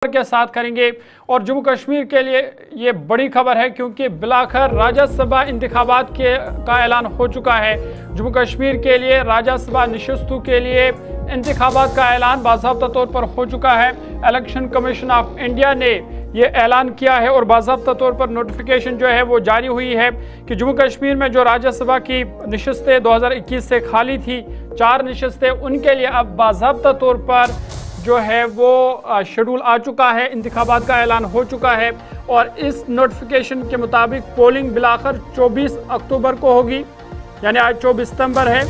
के साथ करेंगे। और जम्मू कश्मीर के लिए ये बड़ी खबर है क्योंकि बिलाखिर राज्यसभा इंतखाबात का ऐलान हो चुका है। जम्मू कश्मीर के लिए राज्यसभा नशिस्तों के लिए इंतखाबात का ऐलान बाज़ाब्ता तौर पर हो चुका है। इलेक्शन कमीशन ऑफ इंडिया ने ये ऐलान किया है और बाज़ाब्ता तौर पर नोटिफिकेशन जो है वो जारी हुई है कि जम्मू कश्मीर में जो राज्यसभा की नशिस्तें 2021 से खाली थी 4 नशिस्तें, उनके लिए अब बाज़ाब्ता तौर पर जो है वो शेड्यूल आ चुका है, इंतखाबात का ऐलान हो चुका है। और इस नोटिफिकेशन के मुताबिक पोलिंग बिलाखिर 24 अक्टूबर को होगी, यानी आज 24 सितंबर है,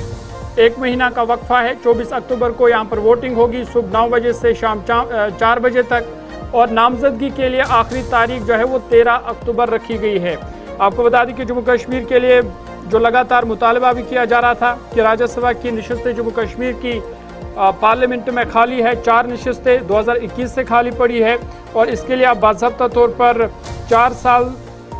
1 महीना का वक्फा है। 24 अक्टूबर को यहाँ पर वोटिंग होगी सुबह 9 बजे से शाम 4 बजे तक। और नामजदगी के लिए आखिरी तारीख जो है वो 13 अक्टूबर रखी गई है। आपको बता दें कि जम्मू कश्मीर के लिए जो लगातार मुतालबा भी किया जा रहा था कि राज्यसभा की नशिस्तें जम्मू कश्मीर की पार्लियामेंट में खाली है, 4 नशिस्तें 2021 से खाली पड़ी है। और इसके लिए अब बाज़ाब्ता तौर पर 4 साल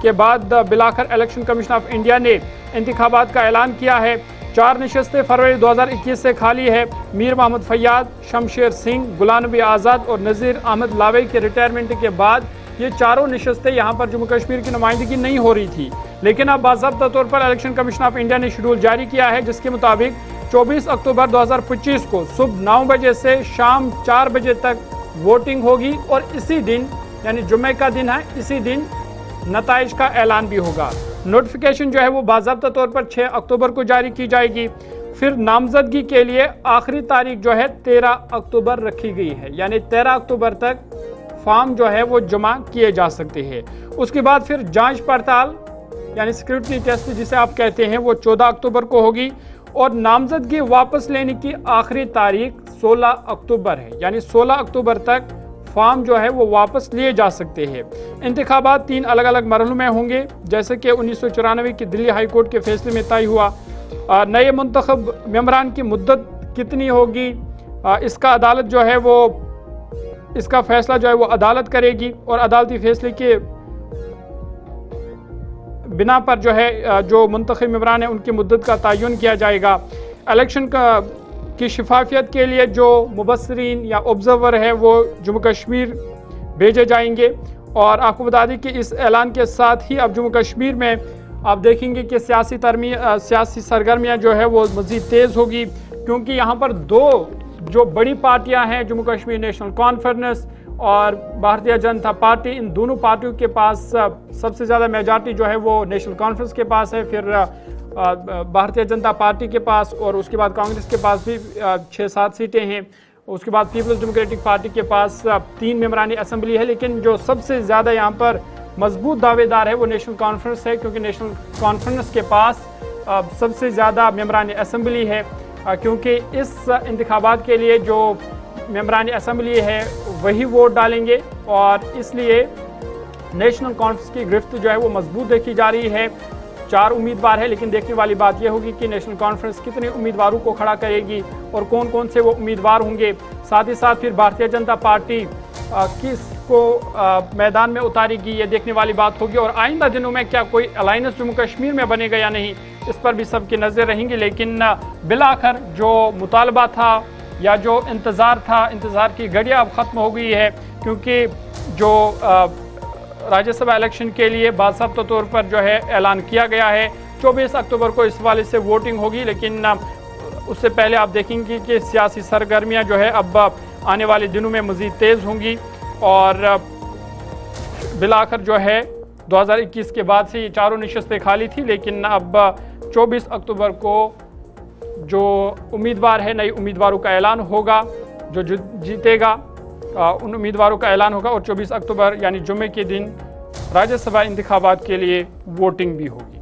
के बाद बिलाखिर इलेक्शन कमीशन ऑफ इंडिया ने इंतखाबात का ऐलान किया है। 4 नशिस्तें फरवरी 2021 से खाली है। मीर मोहम्मद फैयाद, शमशेर सिंह, गुलाम नबी आज़ाद और नज़ीर अहमद लावे के रिटायरमेंट के बाद ये चारों नशिस्तें यहाँ पर जम्मू कश्मीर की नुमाइंदगी नहीं हो रही थी। लेकिन अब बाज़ाब्ता तौर पर इलेक्शन कमीशन ऑफ इंडिया ने शेड्यूल जारी किया है जिसके मुताबिक 24 अक्टूबर 2025 को सुबह 9 बजे से शाम 4 बजे तक वोटिंग होगी। और इसी दिन यानी जुम्मे का दिन है, इसी दिन नताइज का ऐलान भी होगा। नोटिफिकेशन जो है वो बाज़ाब्ता तौर पर 6 अक्टूबर को जारी की जाएगी। फिर नामजदगी के लिए आखिरी तारीख जो है 13 अक्टूबर रखी गई है, यानी 13 अक्टूबर तक फॉर्म जो है वो जमा किए जा सकते हैं। उसके बाद फिर जांच पड़ताल यानी सिक्योरिटी टेस्ट जिसे आप कहते हैं वो 14 अक्टूबर को होगी। और नामजदगी वापस लेने की आखिरी तारीख 16 अक्टूबर है, यानी 16 अक्टूबर तक फॉर्म जो है वो वापस लिए जा सकते हैं। इंतखाबात 3 अलग अलग मरहलों में होंगे, जैसे कि 1994 की दिल्ली हाई कोर्ट के फैसले में तय हुआ। नए मुंतखब मेंबरान की मुद्दत कितनी होगी, इसका अदालत जो है वो इसका फैसला जो है वो अदालत करेगी। और अदालती फैसले के बिना पर जो है जो मुंतखब मेंबरान है उनकी मुद्दत का तयन किया जाएगा। इलेक्शन की शिफाफियत के लिए जो मुबस्सरीन या ऑब्जर्वर है वो जम्मू कश्मीर भेजे जाएंगे। और आपको बता दें कि इस ऐलान के साथ ही अब जम्मू कश्मीर में आप देखेंगे कि सियासी सरगर्मियाँ जो है वो मज़ीद तेज़ होगी, क्योंकि यहाँ पर 2 जो बड़ी पार्टियाँ हैं, जम्मू कश्मीर नेशनल कॉन्फ्रेंस और भारतीय जनता पार्टी, इन दोनों पार्टियों के पास सबसे ज़्यादा मेजॉरिटी जो है वो नेशनल कॉन्फ्रेंस के पास है, फिर भारतीय जनता पार्टी के पास, और उसके बाद कांग्रेस के पास भी 6-7 सीटें हैं। उसके बाद पीपल्स डेमोक्रेटिक पार्टी के पास 3 मेंबरानी असेंबली है। लेकिन जो सबसे ज़्यादा यहाँ पर मजबूत दावेदार है वो नेशनल कॉन्फ्रेंस है, क्योंकि नेशनल कॉन्फ्रेंस के पास सबसे ज़्यादा मेंबरानी असेंबली है। क्योंकि इस इंतखाबात के लिए जो मेंबरानी असेंबली है वही वोट डालेंगे, और इसलिए नेशनल कॉन्फ्रेंस की गिरफ्त जो है वो मजबूत देखी जा रही है। 4 उम्मीदवार है, लेकिन देखने वाली बात यह होगी कि नेशनल कॉन्फ्रेंस कितने उम्मीदवारों को खड़ा करेगी और कौन कौन से वो उम्मीदवार होंगे। साथ ही साथ फिर भारतीय जनता पार्टी किसको मैदान में उतारेगी, ये देखने वाली बात होगी। और आइंदा दिनों में क्या कोई अलायंस जम्मू कश्मीर में बनेगा या नहीं, इस पर भी सबकी नज़र रहेंगी। लेकिन बिलाखिर जो मुतालबा था या जो इंतज़ार था, इंतज़ार की घड़ियाँ अब ख़त्म हो गई है, क्योंकि जो राज्यसभा इलेक्शन के लिए बाज़ाब्ता तौर पर जो है ऐलान किया गया है 24 अक्टूबर को इस वाले से वोटिंग होगी। लेकिन उससे पहले आप देखेंगे कि सियासी सरगर्मियाँ जो है अब आने वाले दिनों में मज़ीद तेज़ होंगी। और बिलाखिर जो है 2021 के बाद से ये 4 नशिस्तें खाली थी, लेकिन अब 24 अक्टूबर को जो उम्मीदवार है, नए उम्मीदवारों का ऐलान होगा। जो जीतेगा उन उम्मीदवारों का ऐलान होगा। और 24 अक्टूबर यानी जुम्मे के दिन राज्यसभा इंतखाबात के लिए वोटिंग भी होगी।